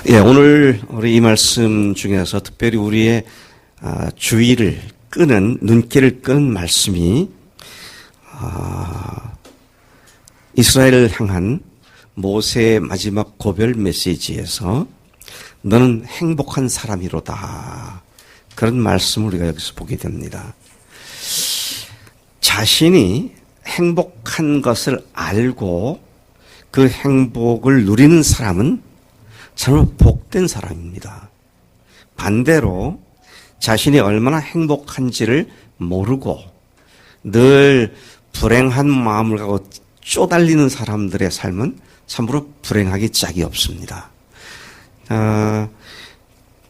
예, 오늘 우리 이 말씀 중에서 특별히 우리의 주의를 끄는, 눈길을 끄는 말씀이 이스라엘을 향한 모세의 마지막 고별 메시지에서 너는 행복한 사람이로다. 그런 말씀을 우리가 여기서 보게 됩니다. 자신이 행복한 것을 알고 그 행복을 누리는 사람은 정말 복된 사람입니다. 반대로 자신이 얼마나 행복한지를 모르고 늘 불행한 마음을 갖고 쪼달리는 사람들의 삶은 참으로 불행하기 짝이 없습니다.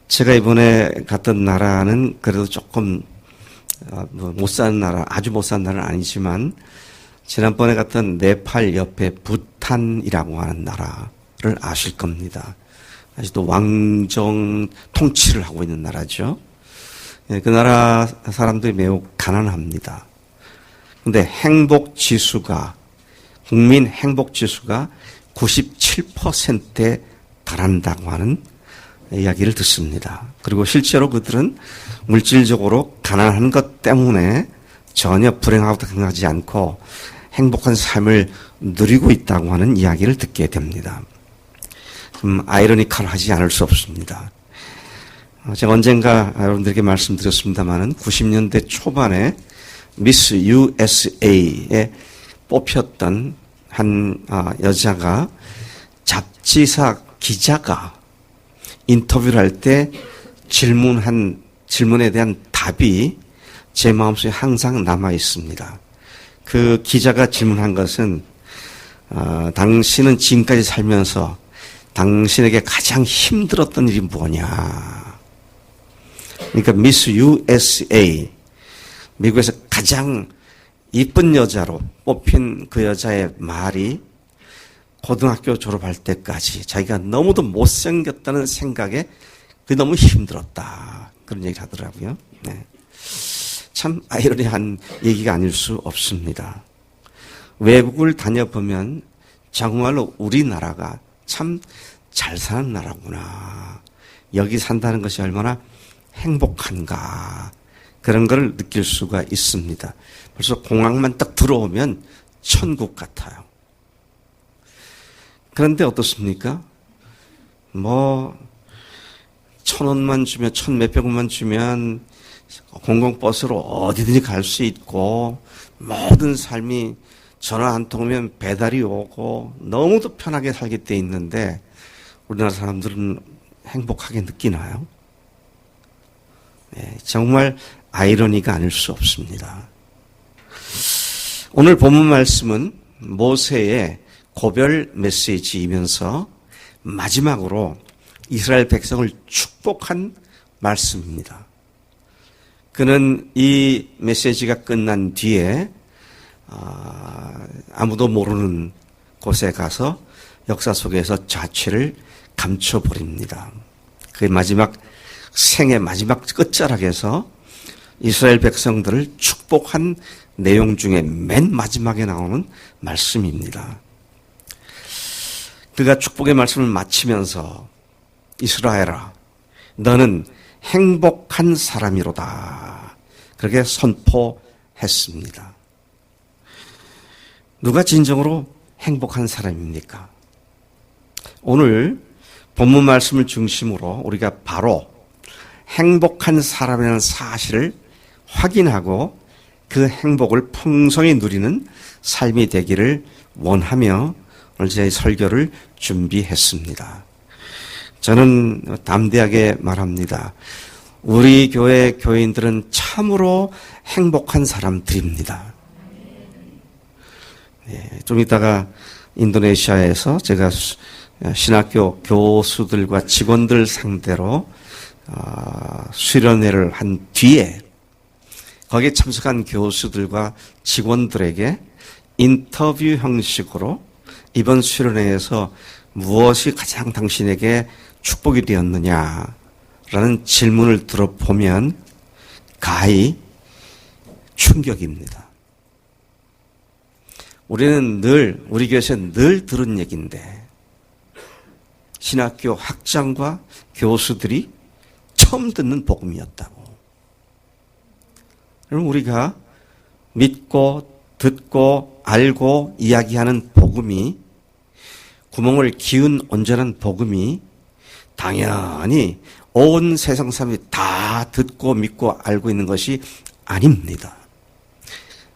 제가 이번에 갔던 나라는 그래도 조금 못 사는 나라, 아주 못 사는 나라는 아니지만 지난번에 갔던 네팔 옆에 부탄이라고 하는 나라를 아실 겁니다. 아직도 왕정 통치를 하고 있는 나라죠. 그 나라 사람들이 매우 가난합니다. 근데 국민 행복 지수가 97%에 달한다고 하는 이야기를 듣습니다. 그리고 실제로 그들은 물질적으로 가난한 것 때문에 전혀 불행하고 생각하지 않고 행복한 삶을 누리고 있다고 하는 이야기를 듣게 됩니다. 아이러니컬하지 않을 수 없습니다. 제가 언젠가 여러분들에게 말씀드렸습니다마는 90년대 초반에 미스 USA에 뽑혔던 한 여자가 잡지사 기자가 인터뷰를 할 때 질문에 대한 답이 제 마음속에 항상 남아 있습니다. 그 기자가 질문한 것은 당신은 지금까지 살면서 당신에게 가장 힘들었던 일이 뭐냐. 그러니까 미스 USA, 미국에서 가장 이쁜 여자로 뽑힌 그 여자의 말이 고등학교 졸업할 때까지 자기가 너무도 못생겼다는 생각에 그게 너무 힘들었다. 그런 얘기를 하더라고요. 네. 참 아이러니한 얘기가 아닐 수 없습니다. 외국을 다녀보면 정말로 우리나라가 참 잘 사는 나라구나. 여기 산다는 것이 얼마나 행복한가. 그런 걸 느낄 수가 있습니다. 벌써 공항만 딱 들어오면 천국 같아요. 그런데 어떻습니까? 1,000원만 주면, 1,몇백 원만 주면 공공버스로 어디든지 갈 수 있고 모든 삶이 전화 한 통이면 배달이 오고 너무도 편하게 살게 돼 있는데 우리나라 사람들은 행복하게 느끼나요? 네, 정말 아이러니가 아닐 수 없습니다. 오늘 본문 말씀은 모세의 고별 메시지이면서 마지막으로 이스라엘 백성을 축복한 말씀입니다. 그는 이 메시지가 끝난 뒤에 아무도 모르는 곳에 가서 역사 속에서 자취를 감춰버립니다. 그의 생의 마지막 끝자락에서 이스라엘 백성들을 축복한 내용 중에 맨 마지막에 나오는 말씀입니다. 그가 축복의 말씀을 마치면서 이스라엘아, 너는 행복한 사람이로다. 그렇게 선포했습니다. 누가 진정으로 행복한 사람입니까? 오늘 본문 말씀을 중심으로 우리가 바로 행복한 사람이라는 사실을 확인하고 그 행복을 풍성히 누리는 삶이 되기를 원하며 오늘 제 설교를 준비했습니다. 저는 담대하게 말합니다. 우리 교회 교인들은 참으로 행복한 사람들입니다. 좀 이따가 인도네시아에서 제가 신학교 교수들과 직원들 상대로 수련회를 한 뒤에 거기에 참석한 교수들과 직원들에게 인터뷰 형식으로 이번 수련회에서 무엇이 가장 당신에게 축복이 되었느냐라는 질문을 들어보면 가히 충격입니다. 우리는 우리 교회에서 늘 들은 얘기인데 신학교 학장과 교수들이 처음 듣는 복음이었다고. 그럼 우리가 믿고 듣고 알고 이야기하는 복음이, 구멍을 기운 온전한 복음이 당연히 온 세상 사람이 다 듣고 믿고 알고 있는 것이 아닙니다.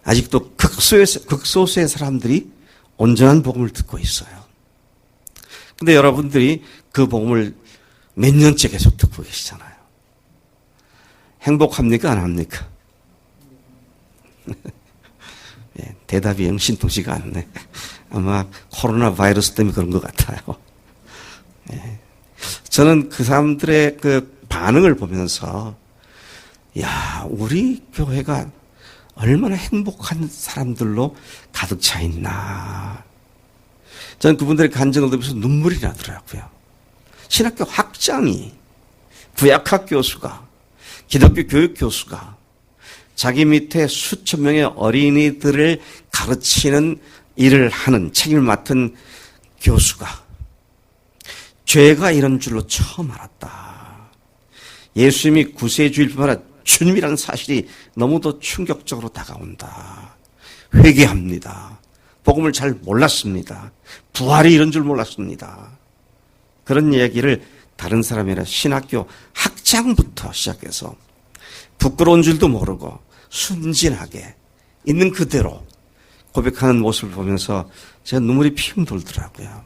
아직도 극소수의 사람들이 온전한 복음을 듣고 있어요. 근데 여러분들이 그 복음을 몇 년째 계속 듣고 계시잖아요. 행복합니까? 안 합니까? 예, 대답이 영신통치가 않네. 아마 코로나 바이러스 때문에 그런 것 같아요. 예. 저는 그 사람들의 그 반응을 보면서, 야, 우리 교회가 얼마나 행복한 사람들로 가득 차 있나. 저는 그분들의 간증을 들으면서 눈물이 나더라고요. 신학교 학장이, 구약학 교수가, 기독교 교육 교수가 자기 밑에 수천 명의 어린이들을 가르치는 일을 하는, 책임을 맡은 교수가 죄가 이런 줄로 처음 알았다. 예수님이 구세주일 뿐만 아니라 주님이라는 사실이 너무도 충격적으로 다가온다. 회개합니다. 복음을 잘 몰랐습니다. 부활이 이런 줄 몰랐습니다. 그런 얘기를 다른 사람이 아니라 신학교 학장부터 시작해서 부끄러운 줄도 모르고 순진하게 있는 그대로 고백하는 모습을 보면서 제가 눈물이 핑 돌더라고요.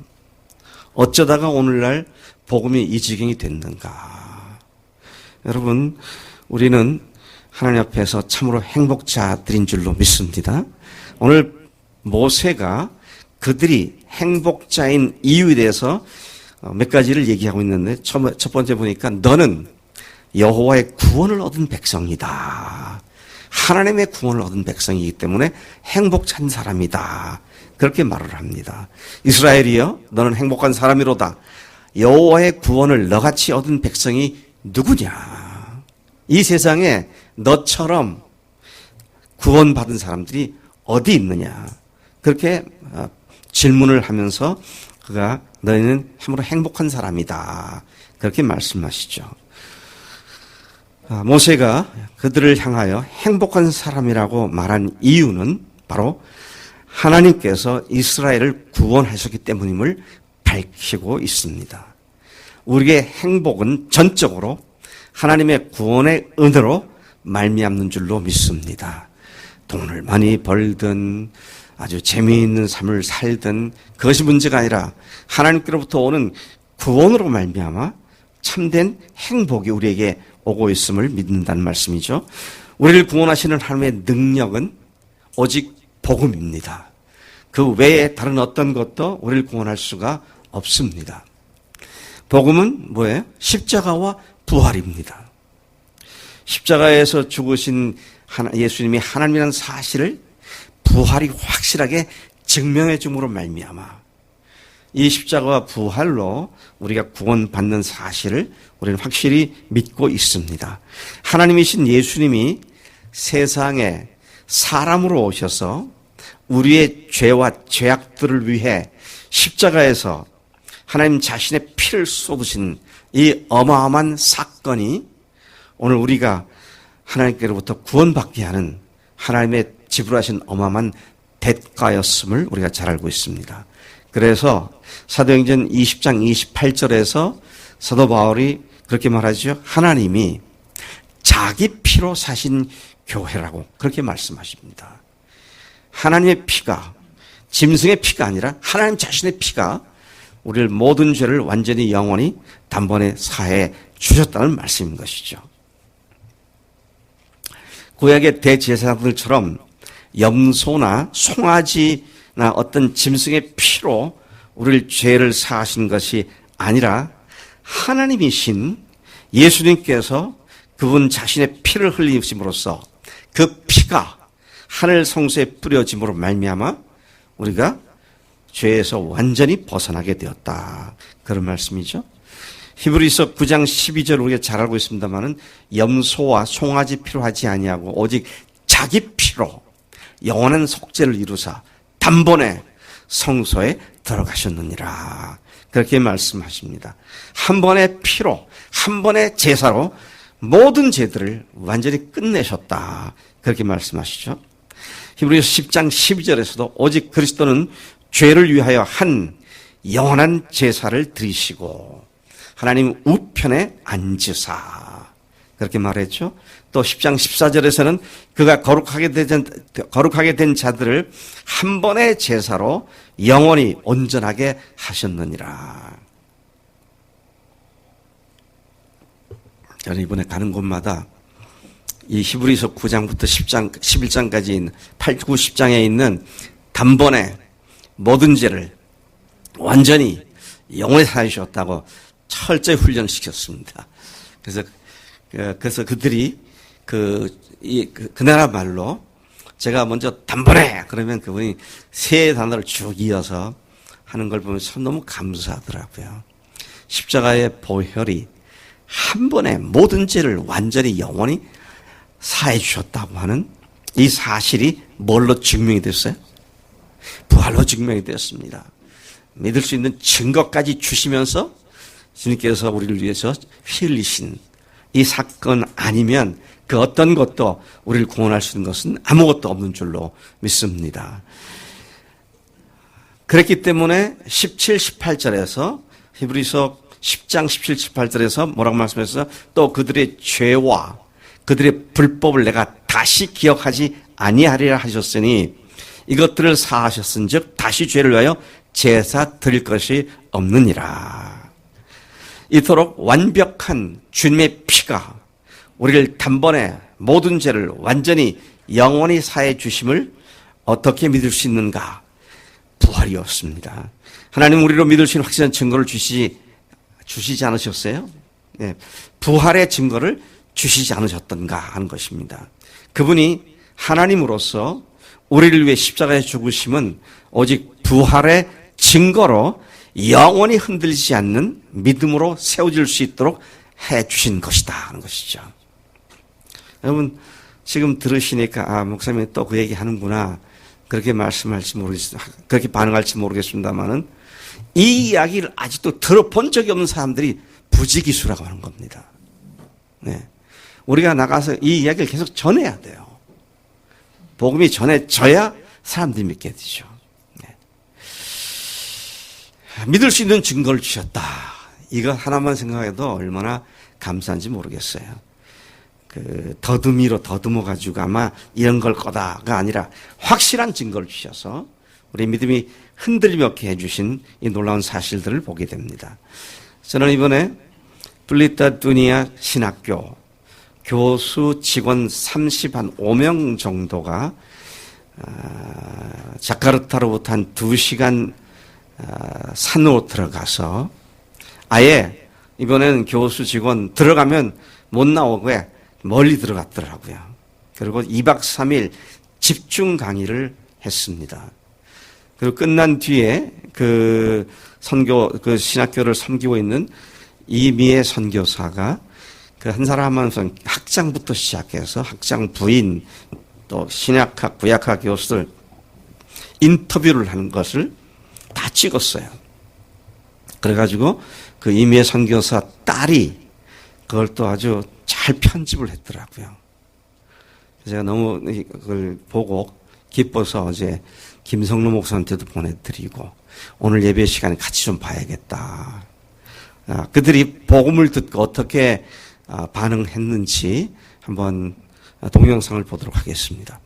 어쩌다가 오늘날 복음이 이 지경이 됐는가. 여러분, 우리는 하나님 앞에서 참으로 행복자들인 줄로 믿습니다. 오늘 모세가 그들이 행복자인 이유에 대해서 몇 가지를 얘기하고 있는데, 첫 번째 보니까 너는 여호와의 구원을 얻은 백성이다. 하나님의 구원을 얻은 백성이기 때문에 행복한 사람이다. 그렇게 말을 합니다. 이스라엘이여, 너는 행복한 사람이로다. 여호와의 구원을 너같이 얻은 백성이 누구냐? 이 세상에 너처럼 구원받은 사람들이 어디 있느냐? 그렇게 질문을 하면서 그가 너희는 참으로 행복한 사람이다. 그렇게 말씀하시죠. 모세가 그들을 향하여 행복한 사람이라고 말한 이유는 바로 하나님께서 이스라엘을 구원하셨기 때문임을 밝히고 있습니다. 우리의 행복은 전적으로 하나님의 구원의 은혜로 말미암는 줄로 믿습니다. 돈을 많이 벌든 아주 재미있는 삶을 살든 그것이 문제가 아니라 하나님께로부터 오는 구원으로 말미암아 참된 행복이 우리에게 오고 있음을 믿는다는 말씀이죠. 우리를 구원하시는 하나님의 능력은 오직 복음입니다. 그 외에 다른 어떤 것도 우리를 구원할 수가 없습니다. 복음은 뭐예요? 십자가와 부활입니다. 십자가에서 죽으신 예수님이 하나님이라는 사실을 부활이 확실하게 증명해 줌으로 말미암아 이 십자가와 부활로 우리가 구원받는 사실을 우리는 확실히 믿고 있습니다. 하나님이신 예수님이 세상에 사람으로 오셔서 우리의 죄와 죄악들을 위해 십자가에서 하나님 자신의 피를 쏟으신 이 어마어마한 사건이 오늘 우리가 하나님께로부터 구원받게 하는 하나님의 지불하신 어마어마한 대가였음을 우리가 잘 알고 있습니다. 그래서 사도행전 20장 28절에서 사도 바울이 그렇게 말하죠. 하나님이 자기 피로 사신 교회라고 그렇게 말씀하십니다. 하나님의 피가, 짐승의 피가 아니라 하나님 자신의 피가 우리를 모든 죄를 완전히 영원히 단번에 사해 주셨다는 말씀인 것이죠. 구약의 대제사장들처럼 염소나 송아지나 어떤 짐승의 피로 우리를 죄를 사하신 것이 아니라 하나님이신 예수님께서 그분 자신의 피를 흘리심으로써 그 피가 하늘 성소에 뿌려짐으로 말미암아 우리가 죄에서 완전히 벗어나게 되었다. 그런 말씀이죠. 히브리서 9장 12절 우리가 잘 알고 있습니다만은 염소와 송아지 피로 하지 아니하고 오직 자기 피로 영원한 속죄를 이루사 단번에 성소에 들어가셨느니라. 그렇게 말씀하십니다. 한 번의 피로, 한 번의 제사로 모든 죄들을 완전히 끝내셨다. 그렇게 말씀하시죠. 히브리서 10장 12절에서도 오직 그리스도는 죄를 위하여 한 영원한 제사를 드리시고 하나님 우편에 앉으사 그렇게 말했죠. 또 10장 14절에서는 그가 거룩하게 된 자들을 한 번의 제사로 영원히 온전하게 하셨느니라. 저는 이번에 가는 곳마다 이 히브리서 9장부터 10장, 11장까지 있는 8, 9, 10장에 있는 단번에 모든 죄를 완전히 영원히 사하셨다고 철저히 훈련시켰습니다. 그래서 그들이 그 나라 말로 제가 먼저 단번에 그러면 그분이 세 단어를 쭉 이어서 하는 걸 보면 참 너무 감사하더라고요. 십자가의 보혈이 한 번에 모든 죄를 완전히 영원히 사해 주셨다고 하는 이 사실이 뭘로 증명이 됐어요? 부활로 증명이 되었습니다. 믿을 수 있는 증거까지 주시면서 주님께서 우리를 위해서 피 흘리신 이 사건 아니면 그 어떤 것도 우리를 구원할 수 있는 것은 아무것도 없는 줄로 믿습니다. 그렇기 때문에 17, 18절에서 히브리서 10장 17, 18절에서 뭐라고 말씀해서 또 그들의 죄와 그들의 불법을 내가 다시 기억하지 아니하리라 하셨으니 이것들을 사하셨은즉 다시 죄를 위하여 제사 드릴 것이 없느니라. 이토록 완벽한 주님의 피가 우리를 단번에 모든 죄를 완전히 영원히 사해 주심을 어떻게 믿을 수 있는가? 부활이었습니다. 하나님 우리로 믿을 수 있는 확실한 증거를 주시지 않으셨어요? 네. 부활의 증거를 주시지 않으셨던가 하는 것입니다. 그분이 하나님으로서 우리를 위해 십자가에 죽으심은 오직 부활의 증거로 영원히 흔들리지 않는 믿음으로 세워질 수 있도록 해 주신 것이다 하는 것이죠. 여러분 지금 들으시니까 목사님이 또 그 얘기 하는구나 그렇게 말씀할지 모르겠습니다. 그렇게 반응할지 모르겠습니다만은 이 이야기를 아직도 들어본 적이 없는 사람들이 부지기수라고 하는 겁니다. 네. 우리가 나가서 이 이야기를 계속 전해야 돼요. 복음이 전해져야 사람들이 믿게 되죠. 네. 믿을 수 있는 증거를 주셨다. 이거 하나만 생각해도 얼마나 감사한지 모르겠어요. 더듬이로 더듬어가지고 아마 이런 걸 거다가 아니라 확실한 증거를 주셔서 우리 믿음이 흔들림 없게 해주신 이 놀라운 사실들을 보게 됩니다. 저는 이번에 블리타두니아 신학교 교수 직원 35명 정도가 자카르타로부터 한 2시간 산으로 들어가서 아예 이번에는 교수 직원 들어가면 못 나오게 멀리 들어갔더라고요. 그리고 2박 3일 집중 강의를 했습니다. 그리고 끝난 뒤에 그 신학교를 섬기고 있는 이미애 선교사가 그 한 사람 하면서 학장부터 시작해서 학장 부인 또 신약학, 구약학 교수들 인터뷰를 하는 것을 다 찍었어요. 그래가지고 그 이미애 선교사 딸이 그걸 또 아주 잘 편집을 했더라고요. 제가 너무 그걸 보고 기뻐서 어제 김성로 목사한테도 보내드리고 오늘 예배 시간에 같이 좀 봐야겠다. 그들이 복음을 듣고 어떻게 반응했는지 한번 동영상을 보도록 하겠습니다.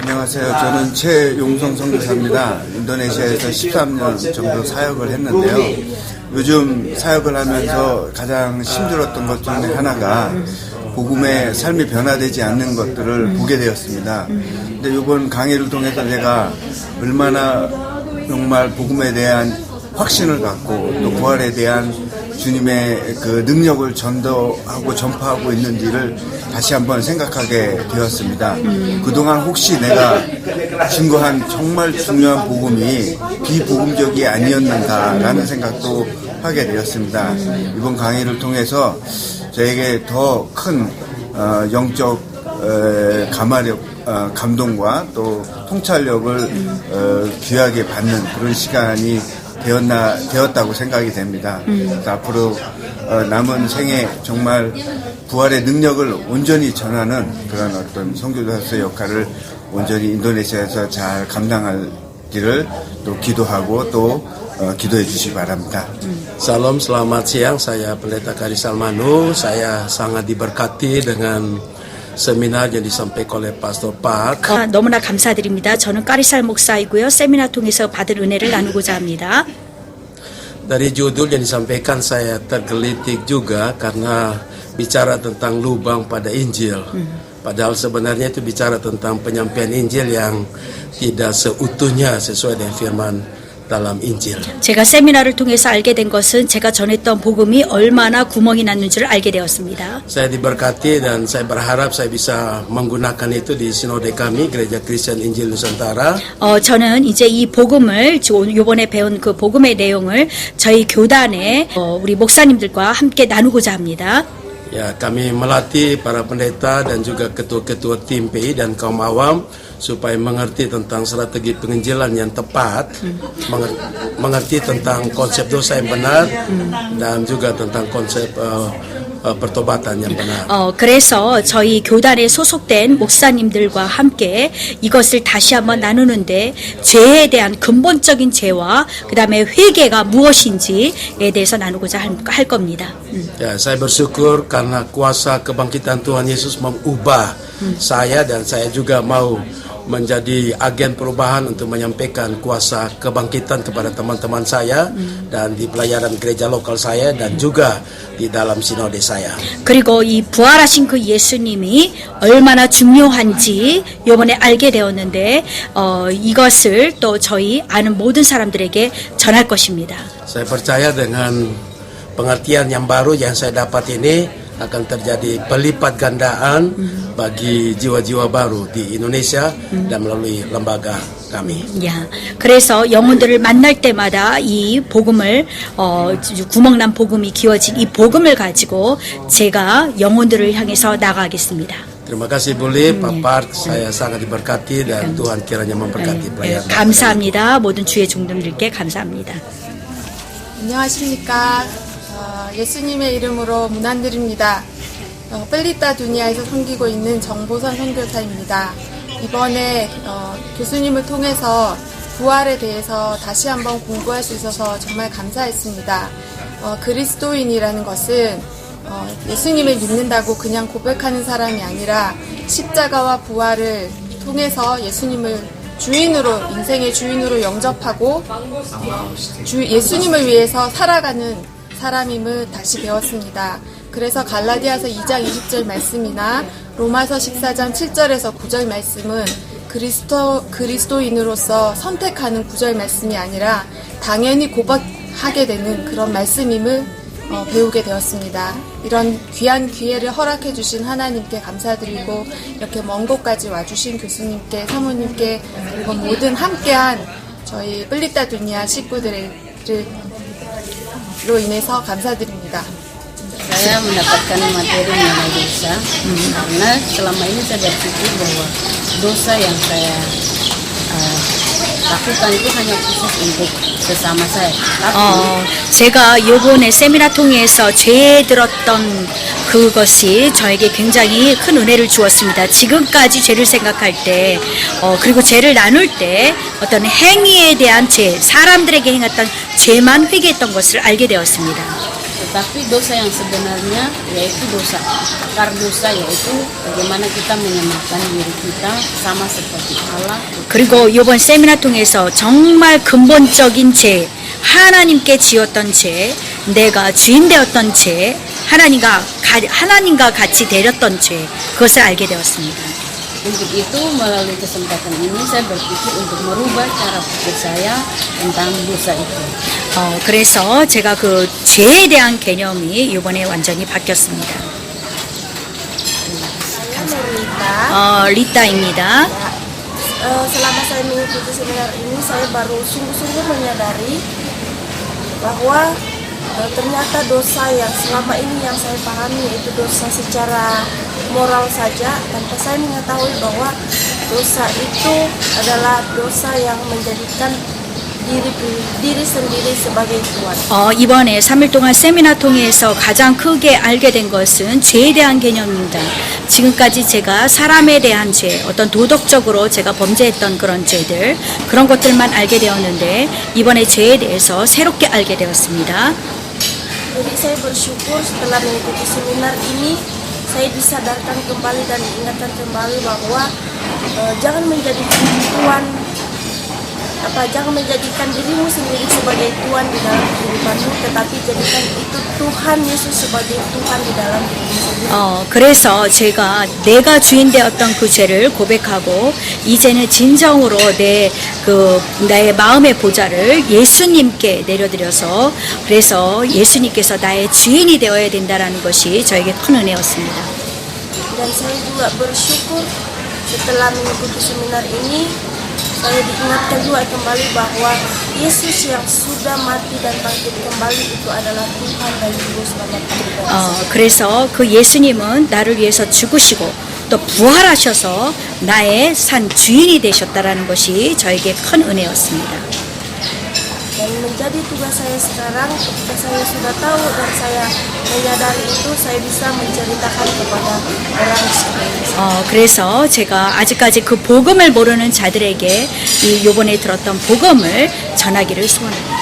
안녕하세요. 저는 최용성 선교사입니다. 인도네시아에서 13년 정도 사역을 했는데요. 요즘 사역을 하면서 가장 힘들었던 것 중에 하나가 복음의 삶이 변화되지 않는 것들을 보게 되었습니다. 근데 이번 강의를 통해서 제가 얼마나 정말 복음에 대한 확신을 갖고 또 부활에 대한 주님의 그 능력을 전도하고 전파하고 있는지를 다시 한번 생각하게 되었습니다. 그동안 혹시 내가 증거한 정말 중요한 복음이 비복음적이 아니었는가라는 생각도 하게 되었습니다. 이번 강의를 통해서 저에게 더 큰 영적 감동과 또 통찰력을 귀하게 받는 그런 시간이 되었다고 생각이 됩니다. 앞으로 남은 생에 정말 부활의 능력을 온전히 전하는 그런 어떤 선교사로서의 역할을 온전히 인도네시아에서 잘 감당하기를 또 기도하고 또 기도해 주시기 바랍니다. Salam, selamat siang. Saya Pendeta Karis Salmano. Saya sangat diberkati dengan seminar yang disampaikan oleh Pastor Park. 너무나 감사드립니다. 저는 까리살 목사이고요. 세미나 통해서 받은 은혜를 나누고자 합니다. Dari judul yang disampaikan saya tergelitik juga karena bicara tentang lubang pada Injil. Padahal sebenarnya itu bicara tentang penyampaian Injil yang tidak seutuhnya sesuai dengan firman dalam Injil. 제가 세미나를 통해서 알게 된 것은 제가 전했던 복음이 얼마나 구멍이 났는 줄 알게 되었습니다. Saya diberkati dan saya berharap saya bisa menggunakan itu di sinode kami Gereja Kristen Injil Nusantara. 저는 이제 이 복음을 이번에 배운 그 복음의 내용을 저희 교단의 우리 목사님들과 함께 나누고자 합니다. Ya, kami melatih para pendeta dan juga ketua-ketua tim PI dan kaum awam supaya mengerti tentang strategi penginjilan yang tepat, mengerti tentang konsep dosa yang benar dan juga tentang konsep pertobatan yang benar. 그래서 저희 교단에 소속된 목사님들과 함께 이것을 다시 한번 나누는데 죄에 대한 근본적인 죄와 그 다음에 회개가 무엇인지에 대해서 나누고자 할 겁니다. Ya, saya bersyukur karena kuasa kebangkitan Tuhan Yesus mengubah saya dan saya juga mau menjadi agen perubahan untuk menyampaikan kuasa kebangkitan kepada teman-teman saya dan di pelayanan gereja lokal saya dan juga di dalam sinode saya. 그리고 이 부활하신 그 예수님이 얼마나 중요한지 이번에 알게 되었는데 이것을 또 저희 아는 모든 사람들에게 전할 것입니다. Saya percaya dengan pengertian yang baru yang saya dapat ini akan terjadi pelipat gandaan bagi jiwa-jiwa baru di Indonesia dan melalui lembaga kami. 야, 그래서 영혼들을 만날 때마다 이 복음을 구멍난 복음이 기워진 이 복음을 가지고 제가 영혼들을 향해서 나가겠습니다. Terima kasih Buli, Pak Park, saya sangat diberkati dan Tuhan kiranya memberkati pelayanan. 감사합니다. 모든 주의 종들께 감사합니다. 안녕하십니까. 예수님의 이름으로 문안드립니다. 펠리타 두니아에서 섬기고 있는 정보선 선교사입니다. 이번에 교수님을 통해서 부활에 대해서 다시 한번 공부할 수 있어서 정말 감사했습니다. 그리스도인이라는 것은 예수님을 믿는다고 그냥 고백하는 사람이 아니라 십자가와 부활을 통해서 예수님을 주인으로, 인생의 주인으로 영접하고 예수님을 위해서 살아가는 사람임을 다시 배웠습니다. 그래서 갈라디아서 2장 20절 말씀이나 로마서 14장 7절에서 9절 말씀은 그리스도인으로서 선택하는 9절 말씀이 아니라 당연히 고백하게 되는 그런 말씀임을 배우게 되었습니다. 이런 귀한 기회를 허락해 주신 하나님께 감사드리고 이렇게 먼 곳까지 와주신 교수님께 사모님께 그리고 모든 함께한 저희 펠리타 두니아 식구들로 인해서 감사드립니다. Saya mendapatkan materi mengenai dosa karena selama ini saya berpikir bahwa dosa yang saya lakukan itu hanya khusus untuk sesama saya. 제가 이번에 세미나 통해서 죄에 들었던 그것이 저에게 굉장히 큰 은혜를 주었습니다. 지금까지 죄를 생각할 때, 그리고 죄를 나눌 때 어떤 행위에 대한 죄, 사람들에게 행했던 죄만 회개했던 것을 알게 되었습니다. Tetapi dosa yang sebenarnya yaitu dosa akar dosa, yaitu bagaimana kita menyamakan diri kita sama seperti Allah. 그리고 이번 세미나 통해서 정말 근본적인 죄, 하나님께 지었던 죄, 내가 주인 되었던 죄, 하나님과 같이 데렸던 죄, 그것을 알게 되었습니다. Untuk itu melalui kesempatan ini saya berpikir untuk merubah cara pikir saya tentang dosa itu. 그래서 제가 그 죄에 대한 개념이 이번에 완전히 바뀌었습니다. 리따입니다. Selama saya mengikuti seminar ini, saya baru sungguh-sungguh menyadari bahwa ternyata dosa yang selama ini yang saya pahami yaitu dosa secara moral saja, tanpa saya mengetahui bahwa dosa itu adalah dosa yang menjadikan diri sendiri sebagai Tuhan. 이번에 3일 동안 세미나 통해서 가장 크게 알게 된 것은 죄에 대한 개념입니다. 지금까지 제가 사람에 대한 죄, 어떤 도덕적으로 제가 범죄했던 그런 죄들, 그런 것들만 알게 되었는데 이번에 죄에 대해서 새롭게 알게 되었습니다. Jadi saya bersyukur setelah mengikuti seminar ini, saya disadarkan kembali dan diingatkan kembali bahwa jangan menjadikan dirimu sendiri sebagai Tuhan di dalam kehidupanmu, tetapi jadikan itu Tuhan Yesus sebagai Tuhan di dalam dirimu sendiri. 그래서 제가 내가 주인 되었던 그 죄를 고백하고 이제는 진정으로 나의 마음의 보좌를 예수님께 내려드려서 그래서 예수님께서 나의 주인이 되어야 된다라는 것이 저에게 큰 은혜였습니다. Dan saya juga bersyukur setelah mengikuti seminar ini, saya diingatkan juga kembali bahwa Yesus yang sudah mati dan bangkit kembali itu adalah Tuhan dan Juru Selamat pribadi. 그래서 그 예수님은 나를 위해서 죽으시고 또 부활하셔서 나의 산 주인이 되셨다라는 것이 저에게 큰 은혜였습니다. Dan menjadi tugas saya sekarang, ketika saya sudah tahu dan saya menyadari itu, saya bisa menceritakan kepada orang sekalian. 그래서 제가 아직까지 그 복음을 모르는 자들에게 이 요번에 들었던 복음을 전하기를 소원합니다.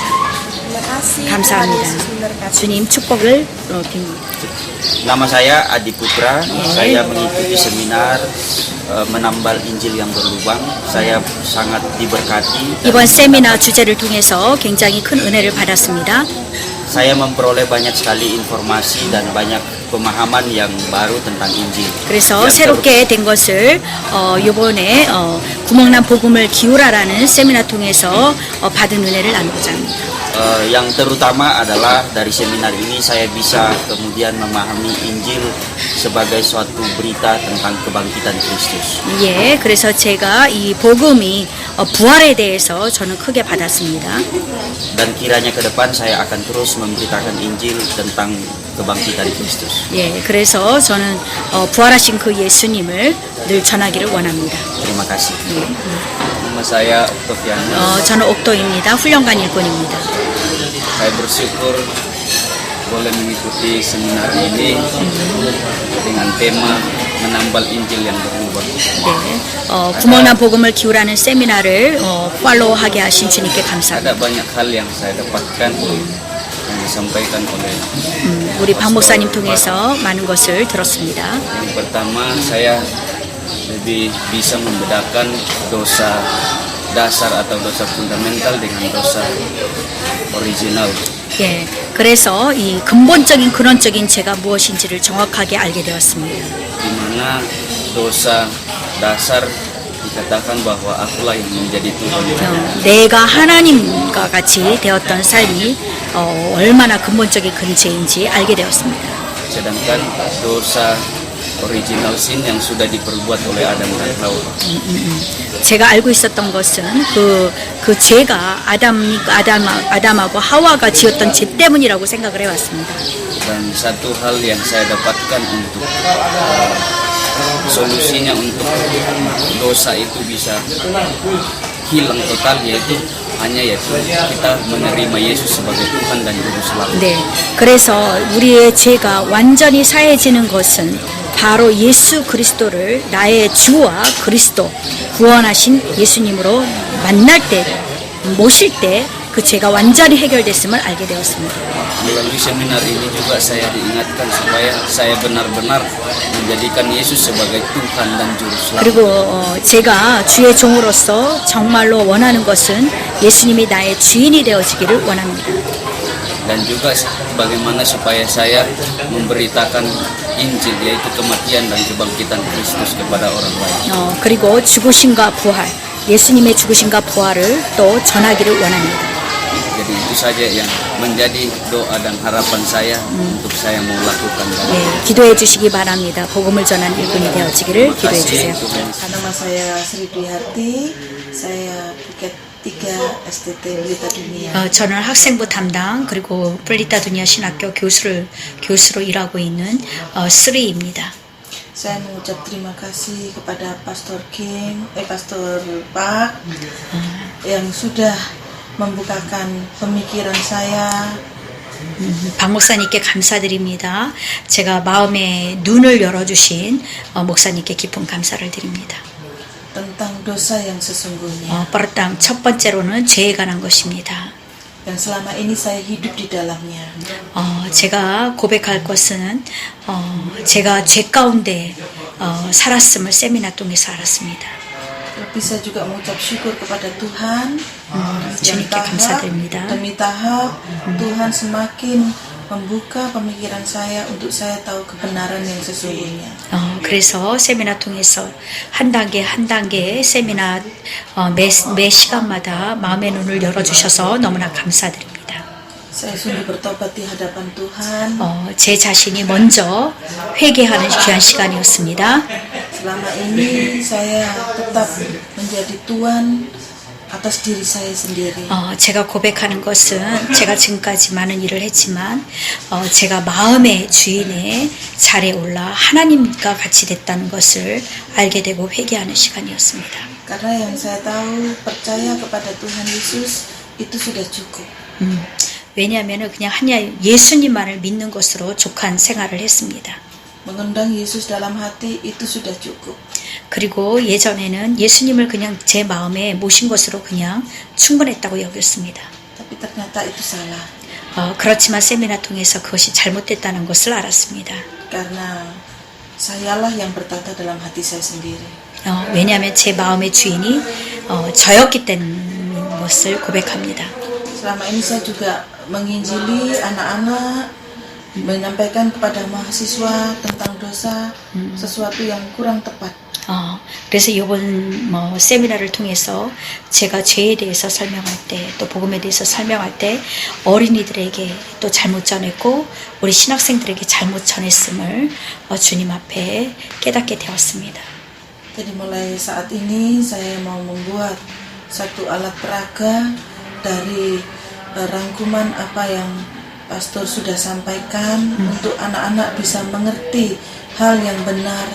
Terima kasih. 감사합니다. Tuhan Yesus memberkati. 주님 축복을 빕니다. Nama saya Adi Putra, saya mengikuti seminar menambal Injil yang berlubang. Saya sangat diberkati. 이번 세미나 주제를 통해서 굉장히 큰 은혜를 받았습니다. Saya memperoleh banyak sekali informasi dan banyak pemahaman yang baru tentang Injil. 그래서 Yang 새롭게 된 것을 이번에 구멍난 복음을 기울라라는 세미나 통해서 받은 은혜를 나누고자 합니다. Yang terutama adalah dari seminar ini saya bisa kemudian memahami Injil sebagai suatu berita tentang kebangkitan Kristus. 예, 그래서 제가 이 복음이 부활에 대해서 저는 크게 받았습니다. Dan kiranya ke depan saya akan terus memberitakan Injil tentang kebangkitan Kristus. 예, 그래서 저는 부활하신 그 예수님을 늘 전하기를 원합니다. Terima kasih. Nama saya Oktavianus. 저는 옥도입니다. 훈련관 일꾼입니다. Saya bersyukur boleh mengikuti seminar ini dengan tema menambal Injil yang berubah. 네, 구멍난 복음을 기울라는 세미나를 팔로우하게 하신 주님께 감사합니다. Ada banyak hal yang saya dapatkan yang disampaikan oleh 우리 박 목사님 통해서 많은 것을 들었습니다. yang pertama saya lebih bisa membedakan dosa dasar atau dosa fundamental dengan dosa original. 예, 그래서 이 근본적인 근원적인 죄가 무엇인지를 정확하게 알게 되었습니다. Di mana dosa dasar dikatakan bahwa akulah yang menjadi Tuhan. 내가 하나님과 같이 되었던 삶이 얼마나 근본적인 그 죄인지 알게 되었습니다. Sedangkan dosa original sin yang sudah diperbuat oleh Adam dan Hawa. 제가 알고 있었던 것은 그 죄가 아담하고 하와가 지었던 죄 때문이라고 생각을 해왔습니다. Dan satu hal yang saya dapatkan untuk solusinya untuk dosa itu bisa hilang total yaitu kita menerima Yesus sebagai Tuhan dan Juru Selamat. 네, 그래서 우리의 죄가 완전히 사해지는 것은 바로 예수 그리스도를 나의 주와 그리스도 구원하신 예수님으로 만날 때, 모실 때 그 죄가 완전히 해결됐음을 알게 되었습니다. Melalui seminar ini juga saya diingatkan supaya saya benar-benar menjadikan Yesus sebagai Tuhan dan Juru Selamat. 그리고 제가 주의 종으로서 정말로 원하는 것은 예수님이 나의 주인이 되어지기를 원합니다. Dan juga bagaimana supaya saya memberitakan Injil, yaitu kematian dan kebangkitan Kristus kepada orang lain. 그리고 죽으심과 부활, 예수님의 죽으심과 부활을 또 전하기를 원합니다. Jadi itu saja yang menjadi doa dan harapan saya untuk saya mau lakukan. 예, 기도해 주시기 바랍니다. 복음을 전하는 일꾼이 되어지기를 기도해 주세요. Nama saya Sri Dwi Harti, saya Buket 3 STT Pelita Dunia. 저는 학생부 담당 그리고 플리타 두니아 신학교 교수로 일하고 있는 스리입니다. Saya mengucap terima kasih kepada Pastor Pastor Pak yang sudah membukakan pemikiran saya. 박 목사님께 감사드립니다. 제가 마음의 눈을 열어주신 목사님께 깊은 감사를 드립니다. Tentang dosa yang sesungguhnya. pertama, 첫 번째로는 죄에 관한 것입니다. Yang selama ini saya hidup di dalamnya. 제가 고백할 것은 제가 죄 가운데 살았음을 세미나 통해서 알았습니다. Tapi saya juga mengucap syukur kepada Tuhan 주님께 감사드립니다. demi tahap Tuhan semakin membuka pemikiran saya untuk saya tahu kebenaran yang sesungguhnya. 그래서 세미나 통해서 한 단계 세미나 매 시간마다 마음의 눈을 열어주셔서 너무나 감사드립니다. Saya sungguh bertobat di hadapan Tuhan. 제 자신이 먼저 회개하는 귀한 시간이었습니다. Selama ini saya tetap menjadi tuan atas diri saya sendiri. 제가 고백하는 것은 제가 지금까지 많은 일을 했지만 제가 마음의 주인의 자리에 올라 하나님과 같이 됐다는 것을 알게 되고 회개하는 시간이었습니다. Karena yang saya tahu percaya kepada Tuhan Yesus itu sudah cukup. 왜냐하면 그냥 예수님만을 믿는 것으로 족한 생활을 했습니다. Mengundang Yesus dalam hati itu sudah cukup. 그리고 예전에는 예수님을 그냥 제 마음에 모신 것으로 그냥 충분했다고 여겼습니다. Tapi ternyata itu salah. 그렇지만 세미나 통해서 그것이 잘못됐다는 것을 알았습니다. Karena sayalah yang bertata dalam hati saya sendiri. 왜냐하면 제 마음의 주인이 저였기 때문인 것을 고백합니다. Selama ini saya juga menginjili anak-anak, menyampaikan kepada mahasiswa tentang dosa sesuatu yang kurang tepat. 그래서 이번 세미나를 통해서 제가 죄에 대해서 설명할 때, 또 복음에 대해서 설명할 때 어린이들에게 또 잘못 전했고 우리 신학생들에게 잘못 전했음을 주님 앞에 깨닫게 되었습니다. Jadi mulai saat ini saya mau membuat satu alat peraga dari rangkuman apa yang pastor sudah sampaikan untuk anak-anak bisa mengerti hal yang benar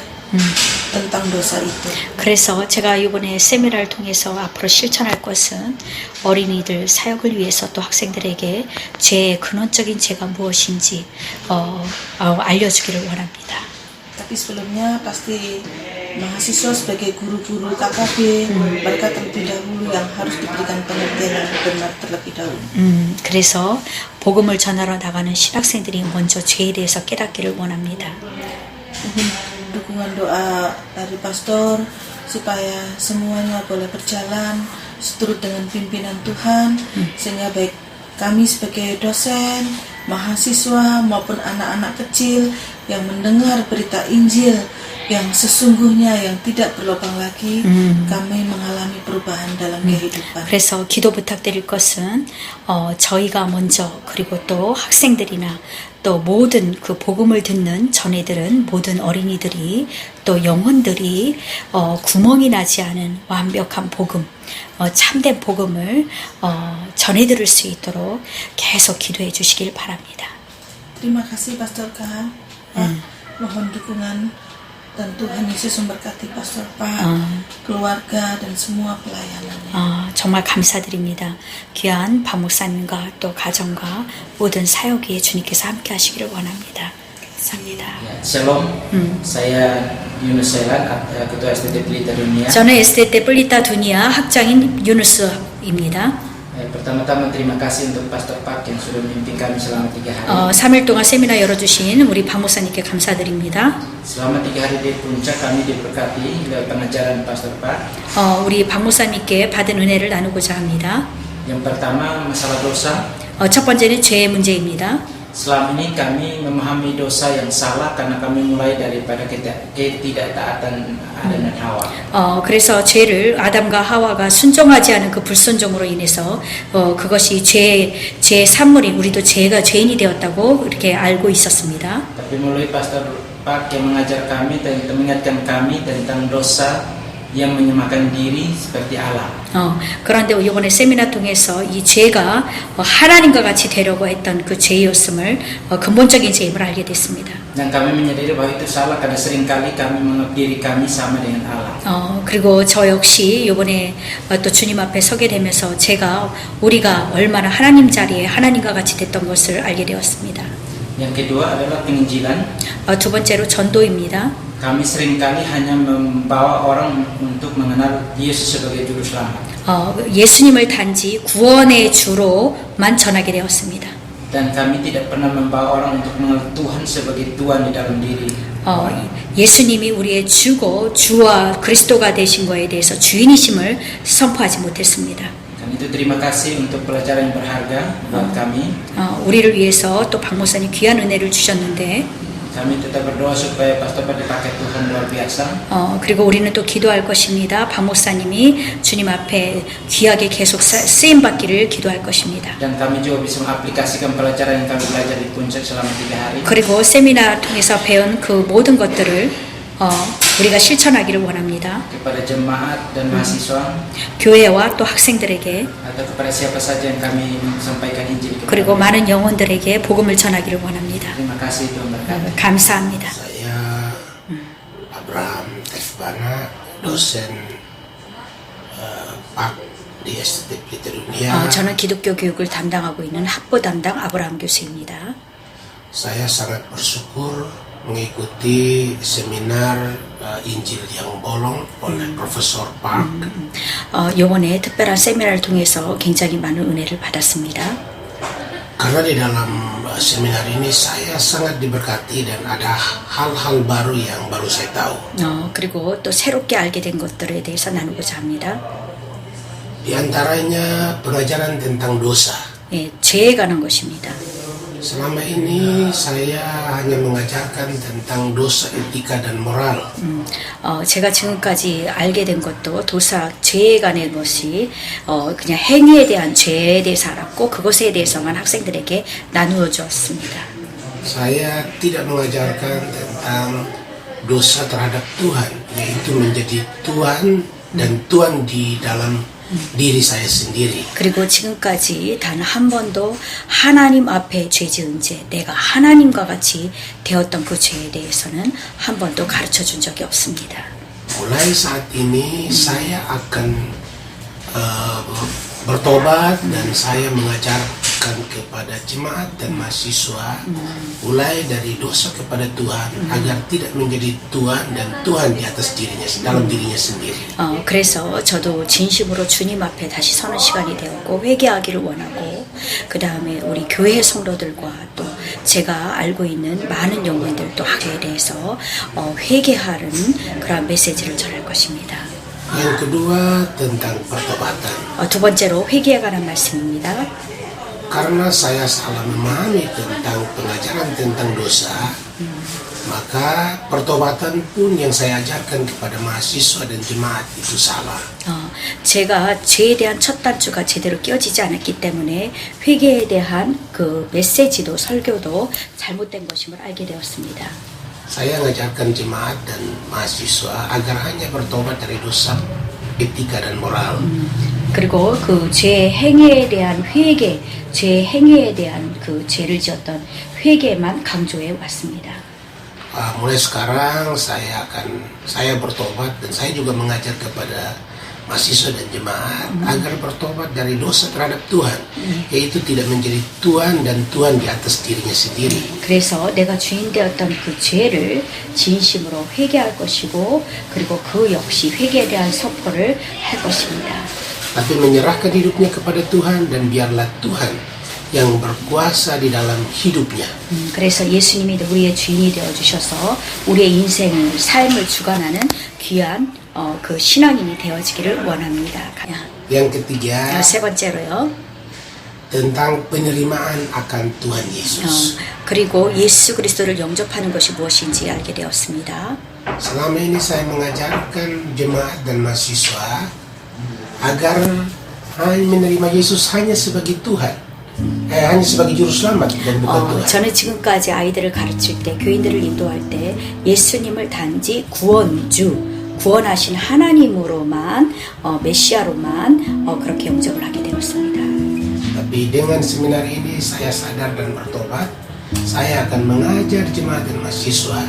tentang dosa itu. 그래서 제가 이번에 세미나를 통해서 앞으로 실천할 것은 어린이들 사역을 위해서 또 학생들에게 죄의 근원적인 죄가 무엇인지 알려주기를 원합니다. Tapi sebelumnya pasti mahasiswa sebagai guru-guru KKB mereka terlebih dahulu yang harus diberikan pengertian yang benar terlebih dahulu. 그래서 복음을 전하러 나가는 신학생들이 먼저 죄에 대해서 깨닫기를 원합니다. Dukungan doa dari pastor supaya semuanya boleh berjalan seturut dengan pimpinan Tuhan sehingga baik kami sebagai dosen, mahasiswa maupun anak-anak kecil yang mendengar berita Injil yang sesungguhnya yang tidak berlubang lagi kami mengalami perubahan dalam kehidupan. 그래서 기도 부탁드릴 것은 저희가 먼저 그리고 또 학생들이나 또 모든 그 복음을 듣는 전애들은 모든 어린이들이 또 영혼들이 구멍이 나지 않은 완벽한 복음, 참된 복음을 전해 들을 수 있도록 계속 기도해 주시길 바랍니다. Terima kasih Pastor Khan. Mohon dukungan dan Tuhan Yesus memberkati Pastor Pak, keluarga dan semua pelayanannya. 정말 감사드립니다. 귀한 박 목사님과 또 가정과 모든 사역 위에 주님께서 함께 하시기를 원합니다. 감사합니다. Shalom, saya Yunus Sela, Ketua STT Pelita Dunia. 저는 STT 플리타 두니아 학장인 유누스입니다. Pertama-tama terima kasih untuk Pastor Pak yang sudah memimpin kami selama 3 hari. 3일 동안 세미나 열어주신 우리 박 목사님께 감사드립니다. Selama 3 hari di puncak kami diberkati lewat pengajaran Pastor Pak. 우리 박 목사님께 받은 은혜를 나누고자 합니다. Yang pertama masalah dosa. 첫 번째는 죄의 문제입니다. selama ini kami memahami dosa yang salah karena kami mulai daripada ketidaktaatan Adam dan Hawa. 그래서 죄를 아담과 하와가 순종하지 않은 그 불순종으로 인해서 그것이 죄의 산물이 우리도 죄인이 되었다고 이렇게 알고 있었습니다. Tapi melalui Pastor Pak yang mengajar kami dan mengingatkan kami tentang dosa yang menyamakan diri seperti Allah. 그런데 이번에 세미나 통해서 이 죄가 하나님과 같이 되려고 했던 그 죄였음을 근본적인 죄임을 알게 됐습니다. Dan kami menyadari bahwa itu salah karena seringkali kami menganggap diri kami sama dengan Allah. 그리고 저 역시 이번에 또 주님 앞에 서게 되면서 우리가 얼마나 하나님 자리에 하나님과 같이 됐던 것을 알게 되었습니다. Yang kedua adalah penginjilan. 두 번째로 전도입니다. Kami seringkali hanya membawa orang untuk mengenal Yesus sebagai juru selamat. 예수님을 단지 구원의 주로만 전하게 되었습니다. Dan kami tidak pernah membawa orang untuk mengenal Tuhan sebagai Tuhan di dalam diri. 예수님이 우리의 주고 주와 그리스도가 되신 것에 대해서 주인이심을 선포하지 못했습니다. Dan itu terima kasih untuk pelajaran yang berharga buat kami. 우리를 위해서 또 박 목사님 귀한 은혜를 주셨는데 Kami tetap berdoa supaya Pastor Pak dipakai Tuhan luar biasa. 그리고 우리는 또 기도할 것입니다. 박 목사님이 주님 앞에 귀하게 계속 쓰임 받기를 기도할 것입니다. Dan kami juga bisa mengaplikasikan pelajaran yang kami belajar di Puncak selama 3 hari. 그리고 세미나 통해서 배운 그 모든 것들을 우리가 실천하기를 원합니다. Kepada jemaat dan mahasiswa. 교회와 또 학생들에게 Atau kepada siapa saja yang kami sampaikan Injil kepada. 그리고 많은 영혼들에게 복음을 전하기를 원합니다. Terima kasih Tuhan berkati. 감사합니다. Saya Abraham Tekbana, dosen Pak di STT Pelita Dunia. 저는 기독교 교육을 담당하고 있는 학부 담당 아브라함 교수입니다. Saya sangat bersyukur mengikuti seminar Injil yang bolong oleh Profesor Park. 이번에 특별한 세미나를 통해서 굉장히 많은 은혜를 받았습니다. Karena di dalam seminar ini saya sangat diberkati dan ada hal-hal baru yang baru saya tahu. 그리고 또 새롭게 알게 된 것들에 대해서 나누고자 합니다. Di antaranya pengajaran tentang dosa. 죄에 관한 것입니다. Selama ini saya hanya mengajarkan tentang dosa etika dan moral. 제가 지금까지 알게 된 것도 죄에 관한 것이 그냥 행위에 대한 죄에 대해서 알았고 그것에 대해서만 학생들에게 나누어 주었습니다. Saya tidak mengajarkan tentang dosa terhadap Tuhan, yaitu menjadi Tuhan dan Tuhan di dalam diri saya sendiri. 그리고 지금까지 단 한 번도 하나님 앞에 죄 지은 죄, 내가 하나님과 같이 되었던 그 죄에 대해서는 한 번도 가르쳐 준 적이 없습니다. Mulai saat ini saya akan bertobat dan saya mengajarkan kepada jemaat dan mahasiswa mulai dari dosa kepada Tuhan agar tidak menjadi Tuhan dan Tuhan di atas dirinya dalam dirinya sendiri. 그래서 저도 진심으로 주님 앞에 다시 서는 시간이 되었고 회개하기를 원하고 그 다음에 우리 교회 성도들과 또 제가 알고 있는 많은 영혼들 또 학교에 대해서 회개하는 그런 메시지를 전할 것입니다. Yang kedua tentang pertobatan. 두 번째로 회개에 관한 말씀입니다. Karena saya salah memahami tentang pengajaran tentang dosa, maka pertobatan pun yang saya ajarkan kepada mahasiswa dan jemaat itu salah. 제가 죄에 대한 첫 단추가 제대로 끼워지지 않았기 때문에 회개에 대한 그 메시지도 설교도 잘못된 것임을 알게 되었습니다. Saya mengajarkan jemaat dan mahasiswa agar hanya bertobat dari dosa etika dan moral. 그리고 그 죄 행위에 대한 회개, 죄 행위에 대한 그 죄를 지었던 회개만 강조해 왔습니다. Mulai sekarang saya bertobat dan saya juga mengajar kepada mahasiswa dan jemaat agar bertobat dari dosa terhadap Tuhan, yaitu tidak menjadi Tuhan dan Tuhan di atas dirinya sendiri. 그래서 내가 주인 되었던 그 죄를 진심으로 회개할 것이고 그리고 그 역시 회개에 대한 선포를 할 것입니다. Tapi menyerahkan hidupnya kepada Tuhan dan biarlah Tuhan yang berkuasa di dalam hidupnya. 그래서 예수님이 우리의 주인이 되어 주셔서 우리의 인생을 삶을 주관하는 귀한 그 신앙인이 되어지기를 원합니다. Yang ketiga, 세 번째로요. tentang penerimaan akan Tuhan Yesus. 그리고 예수 그리스도를 영접하는 것이 무엇인지 알게 되었습니다. Selama ini saya mengajarkan jemaat dan mahasiswa agar hanya menerima Yesus hanya sebagai Tuhan, hanya sebagai juru selamat dan bukan Tuhan. 저는 지금까지 아이들을 가르칠 때, 교인들을 인도할 때 예수님을 단지 구원주, 구원하신 하나님으로만, 메시아로만 그렇게 영접을 하게 되었습니다. Tapi dengan seminar ini saya sadar dan bertobat, saya akan mengajar jemaat dan mahasiswa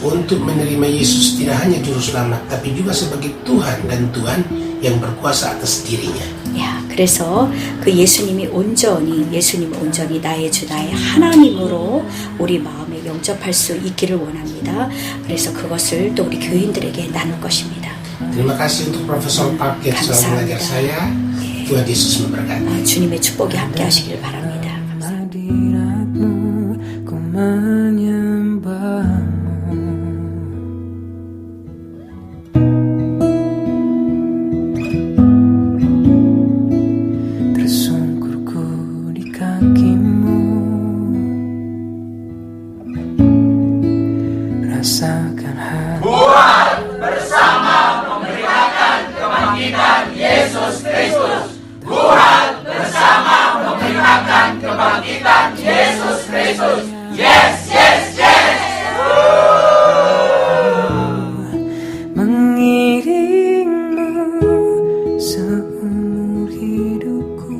untuk menerima Yesus tidak hanya juru selamat, tapi juga sebagai Tuhan dan Tuhan yang berkuasa atas dirinya. 야, 그래서 그 예수님을 온전히 나의 주, 나의 하나님으로 우리 마음에 영접할 수 있기를 원합니다. 그래서 그것을 또 우리 교인들에게 나눌 것입니다. Terima kasih untuk Profesor Park yang sudah mengajar saya. Tuhan Yesus memberkati. 주님의 축복이 함께 하시길 바랍니다. Buat bersama memberitakan kebangkitan Yesus Kristus. Buat bersama memberitakan kebangkitan Yesus Kristus. Yes, yes, yes. Mengiringmu seumur hidupku,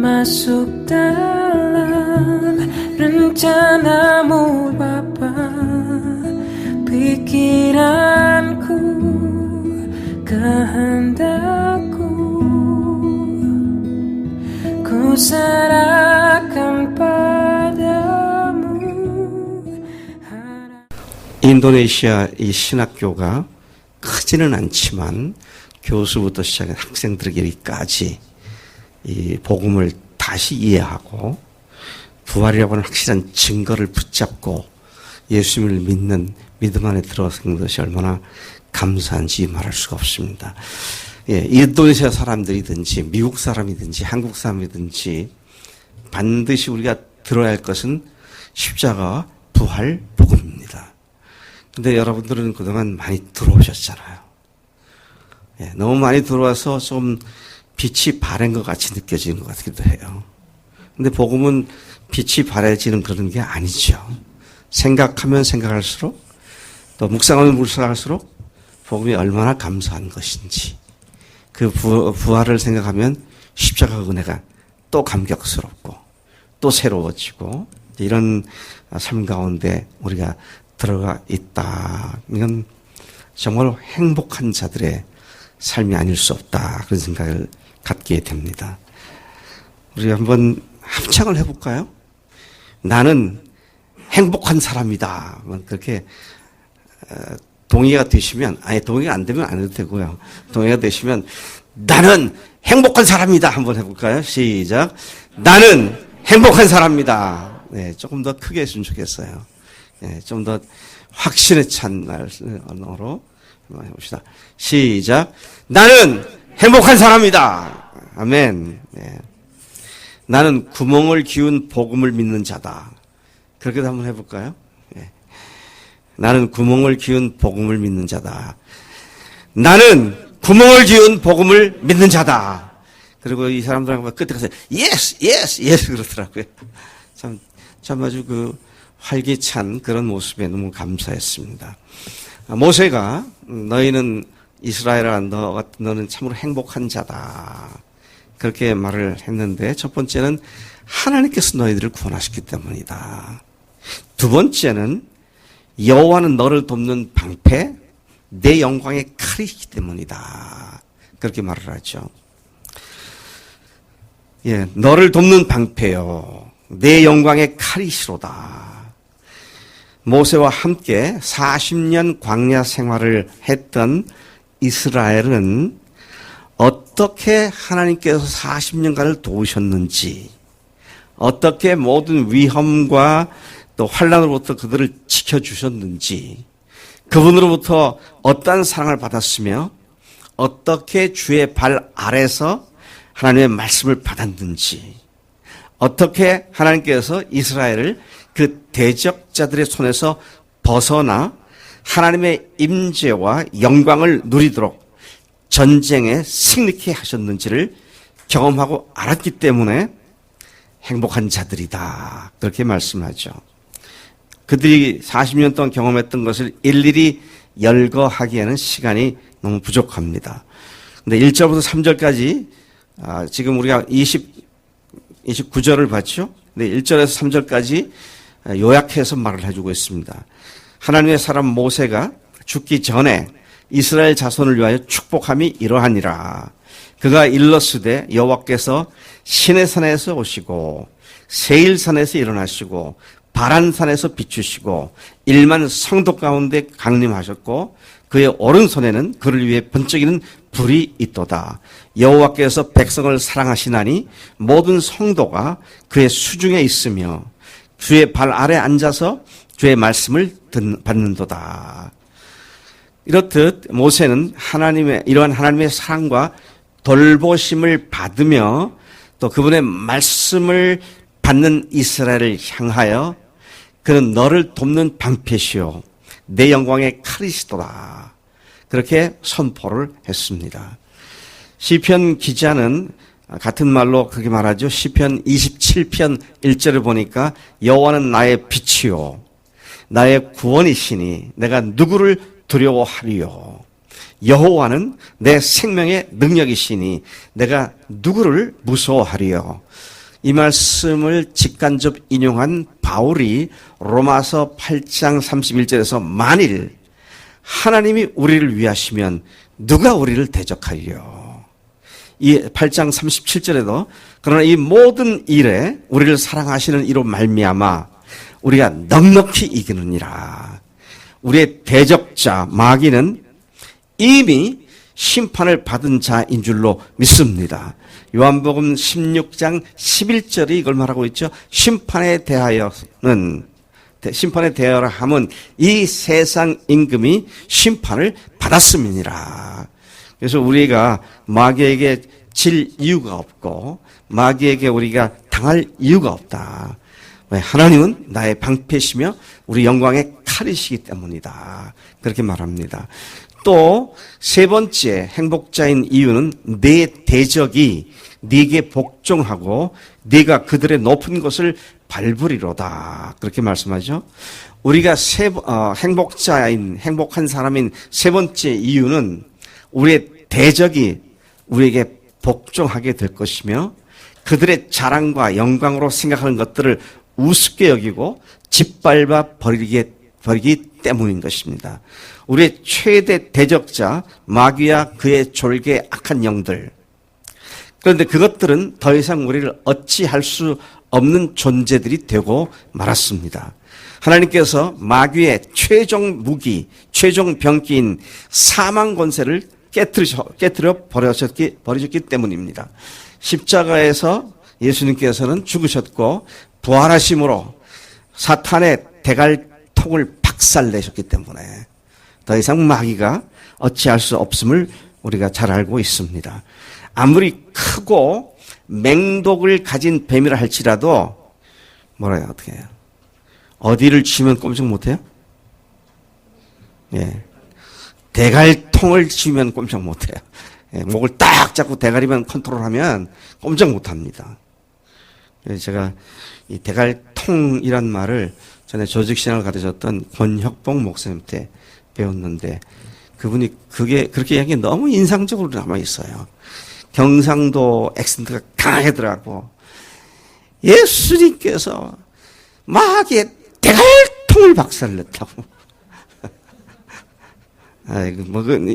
masuk dalam rencanamu Bapa. Pikiranku, kehendakku, ku serahkan padamu. 인도네시아 이 신학교가 크지는 않지만 교수부터 시작해 학생들에게까지 이 복음을 다시 이해하고 부활이라고 하는 확실한 증거를 붙잡고 예수님을 믿는 믿음 안에 들어선 것이 얼마나 감사한지 말할 수가 없습니다. 예, 인도네시아 사람들이든지 미국 사람이든지 한국 사람이든지 반드시 우리가 들어야 할 것은 십자가 부활 복음입니다. 근데 여러분들은 그동안 많이 들어오셨잖아요. 예, 너무 많이 들어와서 좀 빛이 바랜 것 같이 느껴지는 것 같기도 해요. 근데 복음은 빛이 바래지는 그런 게 아니죠. 생각하면 생각할수록 또 묵상하면 묵상할수록 복음이 얼마나 감사한 것인지 그 부활을 생각하면 십자가 은혜가 또 감격스럽고 또 새로워지고 이런 삶 가운데 우리가 들어가 있다. 이건 정말 행복한 자들의 삶이 아닐 수 없다. 그런 생각을 갖게 됩니다. 우리 한번 합창을 해볼까요? 나는 행복한 사람이다. 그렇게 동의가 되시면, 아니 동의가 안 되면 안 해도 되고요. 동의가 되시면 나는 행복한 사람이다. 한번 해볼까요? 시작. 나는 행복한 사람이다. 네, 조금 더 크게 했으면 좋겠어요. 네, 좀 더 확신에 찬 언어로 한번 해봅시다. 시작. 나는 행복한 사람이다. 아멘. 네. 나는 구멍을 기운 복음을 믿는 자다. 그렇게도 한번 해볼까요? 네. 나는 구멍을 기운 복음을 믿는 자다. 나는 구멍을 기운 복음을 믿는 자다. 그리고 이 사람들하고 끝에 가서 yes, yes, yes 그러더라고요. 참 아주 그 활기찬 그런 모습에 너무 감사했습니다. 모세가 너희는 이스라엘아 너는 참으로 행복한 자다. 그렇게 말을 했는데 첫 번째는 하나님께서 너희들을 구원하셨기 때문이다. 두 번째는 여호와는 너를 돕는 방패, 내 영광의 칼이기 때문이다. 그렇게 말을 하죠. 예, 너를 돕는 방패요. 내 영광의 칼이시로다. 모세와 함께 40년 광야 생활을 했던 이스라엘은 어떻게 하나님께서 40년간을 도우셨는지, 어떻게 모든 위험과 또 환난으로부터 그들을 지켜주셨는지, 그분으로부터 어떠한 사랑을 받았으며 어떻게 주의 발 아래서 하나님의 말씀을 받았는지, 어떻게 하나님께서 이스라엘을 그 대적자들의 손에서 벗어나 하나님의 임재와 영광을 누리도록 전쟁에 승리케 하셨는지를 경험하고 알았기 때문에 행복한 자들이다, 그렇게 말씀하죠. 그들이 40년 동안 경험했던 것을 일일이 열거하기에는 시간이 너무 부족합니다. 근데 1절부터 3절까지 지금 우리가 29절을 봤죠. 근데 1절에서 3절까지 요약해서 말을 해주고 있습니다. 하나님의 사람 모세가 죽기 전에 이스라엘 자손을 위하여 축복함이 이러하니라. 그가 일렀으되 여호와께서 시내산에서 오시고 세일산에서 일어나시고 바란산에서 비추시고 1만 성도 가운데 강림하셨고 그의 오른손에는 그를 위해 번쩍이는 불이 있도다. 여호와께서 백성을 사랑하시나니 모든 성도가 그의 수중에 있으며 주의 발 아래 앉아서 주의 말씀을 받는도다. 이렇듯 모세는 이러한 하나님의 사랑과 돌보심을 받으며 또 그분의 말씀을 받는 이스라엘을 향하여 그는 너를 돕는 방패시오 내 영광의 칼이시도다, 그렇게 선포를 했습니다. 시편 기자는 같은 말로 그렇게 말하죠. 시편 27편 1절을 보니까 여호와는 나의 빛이요 나의 구원이시니 내가 누구를 두려워하리요. 여호와는 내 생명의 능력이시니 내가 누구를 무서워하리요. 이 말씀을 직간접 인용한 바울이 로마서 8장 31절에서 만일 하나님이 우리를 위하시면 누가 우리를 대적하리요. 이 8장 37절에도 그러나 이 모든 일에 우리를 사랑하시는 이로 말미암아 우리가 넉넉히 이기느니라. 우리의 대적자 마귀는 이미 심판을 받은 자인 줄로 믿습니다. 요한복음 16장 11절이 이걸 말하고 있죠. 심판에 대하여라 함은 이 세상 임금이 심판을 받았음이니라. 그래서 우리가 마귀에게 질 이유가 없고 마귀에게 우리가 당할 이유가 없다. 왜? 하나님은 나의 방패시며 우리 영광의 칼이시기 때문이다, 그렇게 말합니다. 또 세 번째 행복자인 이유는 내 대적이 네게 복종하고 네가 그들의 높은 것을 밟으리로다, 그렇게 말씀하죠. 우리가 행복한 사람인 세 번째 이유는 우리의 대적이 우리에게 복종하게 될 것이며 그들의 자랑과 영광으로 생각하는 것들을 우습게 여기고 짓밟아 버리기 때문인 것입니다. 우리의 최대 대적자 마귀와 그의 졸개 악한 영들, 그런데 그것들은 더 이상 우리를 어찌할 수 없는 존재들이 되고 말았습니다. 하나님께서 마귀의 최종 무기, 최종 병기인 사망 권세를 깨뜨려 버리셨기 때문입니다. 십자가에서 예수님께서는 죽으셨고 부활하심으로 사탄의 대갈통을 박살내셨기 때문에 더 이상 마귀가 어찌할 수 없음을 우리가 잘 알고 있습니다. 아무리 크고 맹독을 가진 뱀이라 할지라도 어떻게 해요? 어디를 쥐면 꼼짝 못해요? 예. 대갈통을 쥐면 꼼짝 못해요. 예. 목을 딱 잡고 대가리만 컨트롤하면 꼼짝 못합니다. 제가 이 대갈통이란 말을 전에 조직신학을 가르쳤던 권혁봉 목사님한테 배웠는데 그분이 그렇게 이야기 너무 인상적으로 남아 있어요. 경상도 액센트가 강하게 들어가고 예수님께서 마귀의 대갈통을 박살냈다고.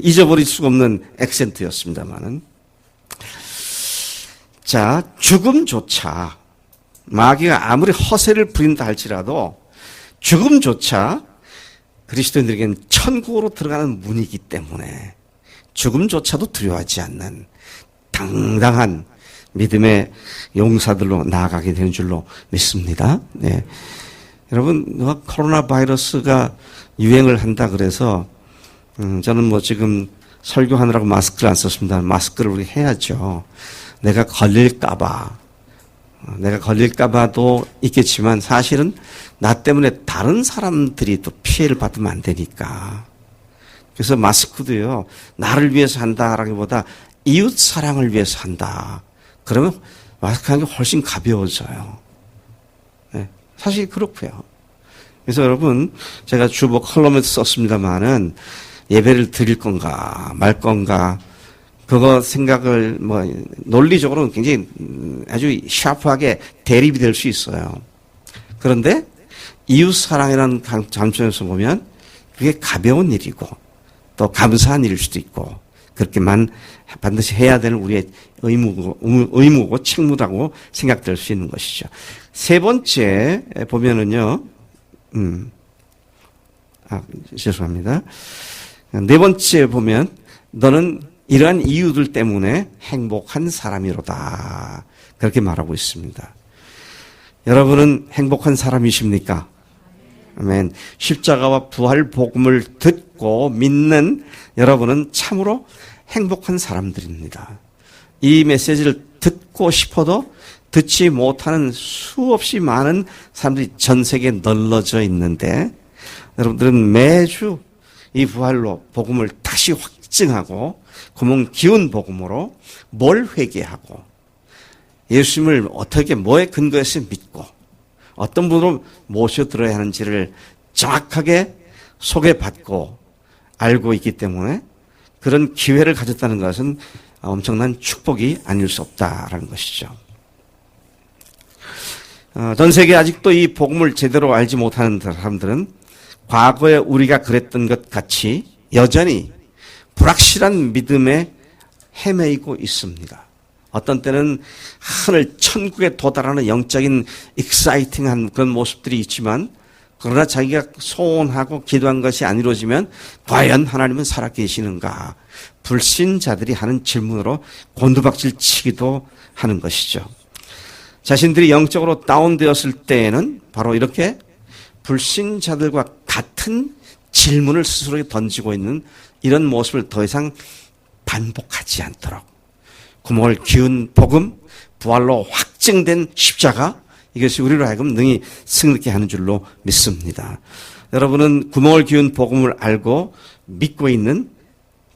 잊어버릴 수가 없는 액센트였습니다만은. 자, 죽음조차 마귀가 아무리 허세를 부린다 할지라도 죽음조차 그리스도인들에게는 천국으로 들어가는 문이기 때문에 죽음조차도 두려워하지 않는 당당한 믿음의 용사들로 나아가게 되는 줄로 믿습니다. 네. 여러분, 코로나 바이러스가 유행을 한다 그래서 저는 지금 설교하느라고 마스크를 안 썼습니다. 마스크를 우리 해야죠. 내가 걸릴까봐도 있겠지만 사실은 나 때문에 다른 사람들이 또 피해를 받으면 안 되니까. 그래서 마스크도요, 나를 위해서 한다라기보다 이웃 사랑을 위해서 한다. 그러면 마스크 하는 게 훨씬 가벼워져요. 네, 사실 그렇고요. 그래서 여러분, 제가 주보 컬럼에서 썼습니다만은 예배를 드릴 건가 말 건가, 그거 생각을 논리적으로는 굉장히 아주 샤프하게 대립이 될 수 있어요. 그런데 이웃 사랑이라는 관점에서 보면 그게 가벼운 일이고 또 감사한 일일 수도 있고, 그렇게만 반드시 해야 되는 우리의 의무고 책무라고 생각될 수 있는 것이죠. 세 번째 보면은요, 죄송합니다. 네 번째 보면 너는 이러한 이유들 때문에 행복한 사람이로다. 그렇게 말하고 있습니다. 여러분은 행복한 사람이십니까? 아멘. 십자가와 부활 복음을 듣고 믿는 여러분은 참으로 행복한 사람들입니다. 이 메시지를 듣고 싶어도 듣지 못하는 수없이 많은 사람들이 전 세계에 널려져 있는데, 여러분들은 매주 이 부활로 복음을 다시 확증하고 구멍 기운 복음으로 뭘 회개하고 예수님을 어떻게 뭐에 근거해서 믿고 어떤 분으로 모셔들어야 하는지를 정확하게 소개받고 알고 있기 때문에 그런 기회를 가졌다는 것은 엄청난 축복이 아닐 수 없다라는 것이죠. 전 세계 아직도 이 복음을 제대로 알지 못하는 사람들은 과거에 우리가 그랬던 것 같이 여전히 불확실한 믿음에 헤매이고 있습니다. 어떤 때는 하늘 천국에 도달하는 영적인 익사이팅한 그런 모습들이 있지만, 그러나 자기가 소원하고 기도한 것이 안 이루어지면 과연 하나님은 살아계시는가, 불신자들이 하는 질문으로 곤두박질 치기도 하는 것이죠. 자신들이 영적으로 다운되었을 때에는 바로 이렇게 불신자들과 같은 질문을 스스로에게 던지고 있는 이런 모습을 더 이상 반복하지 않도록 구멍을 기운 복음, 부활로 확증된 십자가, 이것이 우리로 하여금 능히 승리케 하는 줄로 믿습니다. 여러분은 구멍을 기운 복음을 알고 믿고 있는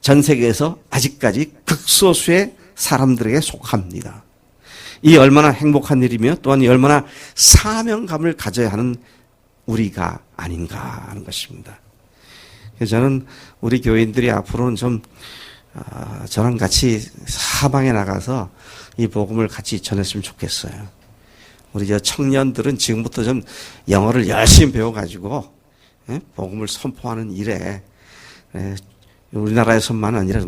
전 세계에서 아직까지 극소수의 사람들에게 속합니다. 이 얼마나 행복한 일이며 또한 이 얼마나 사명감을 가져야 하는 우리가 아닌가 하는 것입니다. 그래서 저는 우리 교인들이 앞으로는 좀 저랑 같이 사방에 나가서 이 복음을 같이 전했으면 좋겠어요. 우리 저 청년들은 지금부터 좀 영어를 열심히 배워가지고 복음을 선포하는 일에 우리나라에서만 아니라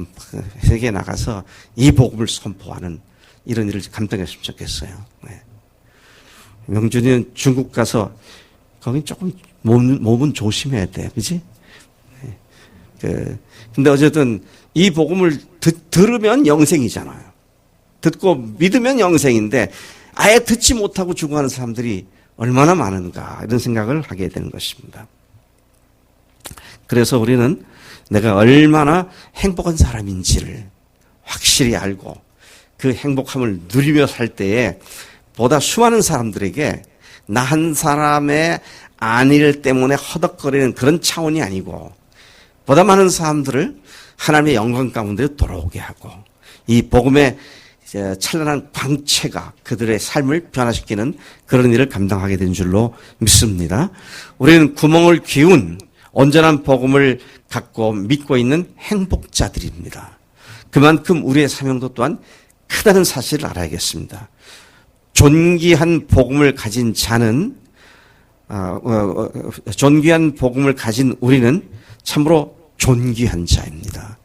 세계에 나가서 이 복음을 선포하는 이런 일을 감당했으면 좋겠어요. 명준이는 중국 가서 거긴 조금 몸은 조심해야 돼, 그렇지? 근데 어쨌든 이 복음을 들으면 영생이잖아요. 듣고 믿으면 영생인데 아예 듣지 못하고 죽어가는 사람들이 얼마나 많은가, 이런 생각을 하게 되는 것입니다. 그래서 우리는 내가 얼마나 행복한 사람인지를 확실히 알고 그 행복함을 누리며 살 때에 보다 수많은 사람들에게 나 한 사람의 안일 때문에 허덕거리는 그런 차원이 아니고 보다 많은 사람들을 하나님의 영광 가운데 돌아오게 하고 이 복음의 찬란한 광채가 그들의 삶을 변화시키는 그런 일을 감당하게 된 줄로 믿습니다. 우리는 구멍을 기운 온전한 복음을 갖고 믿고 있는 행복자들입니다. 그만큼 우리의 사명도 또한 크다는 사실을 알아야겠습니다. 존귀한 복음을 가진 자는 존귀한 복음을 가진 우리는 참으로 존귀한 자입니다.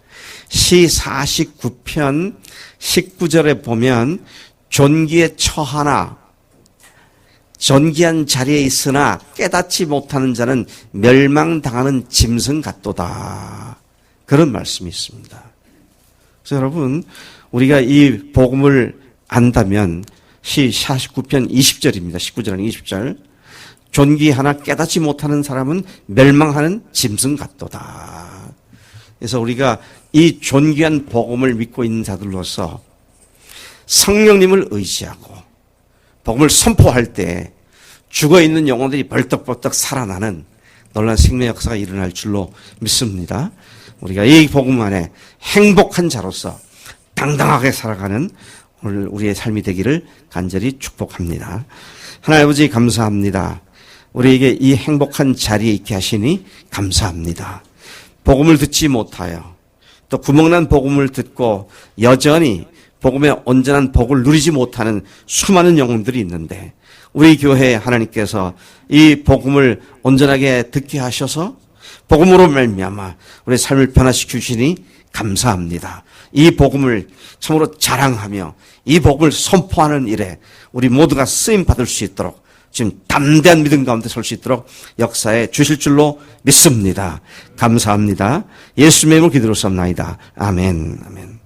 시 49편 19절에 보면 존귀에 처하나 존귀한 자리에 있으나 깨닫지 못하는 자는 멸망당하는 짐승 같도다. 그런 말씀이 있습니다. 그래서 여러분, 우리가 이 복음을 안다면 시 49편 20절입니다. 19절은 20절. 존귀하나 깨닫지 못하는 사람은 멸망하는 짐승 같도다. 그래서 우리가 이 존귀한 복음을 믿고 있는 자들로서 성령님을 의지하고 복음을 선포할 때 죽어있는 영혼들이 벌떡벌떡 살아나는 놀라운 생명 역사가 일어날 줄로 믿습니다. 우리가 이 복음 안에 행복한 자로서 당당하게 살아가는 오늘 우리의 삶이 되기를 간절히 축복합니다. 하나님 아버지 감사합니다. 우리에게 이 행복한 자리에 있게 하시니 감사합니다. 복음을 듣지 못하여 또 구멍난 복음을 듣고 여전히 복음의 온전한 복을 누리지 못하는 수많은 영혼들이 있는데 우리 교회에 하나님께서 이 복음을 온전하게 듣게 하셔서 복음으로 말미암아 우리의 삶을 변화시켜 주시니 감사합니다. 이 복음을 참으로 자랑하며 이 복음을 선포하는 일에 우리 모두가 쓰임 받을 수 있도록 지금 담대한 믿음 가운데 설 수 있도록 역사에 주실 줄로 믿습니다. 감사합니다. 예수님의 이름으로 기도로 삼나이다. 아멘. 아멘.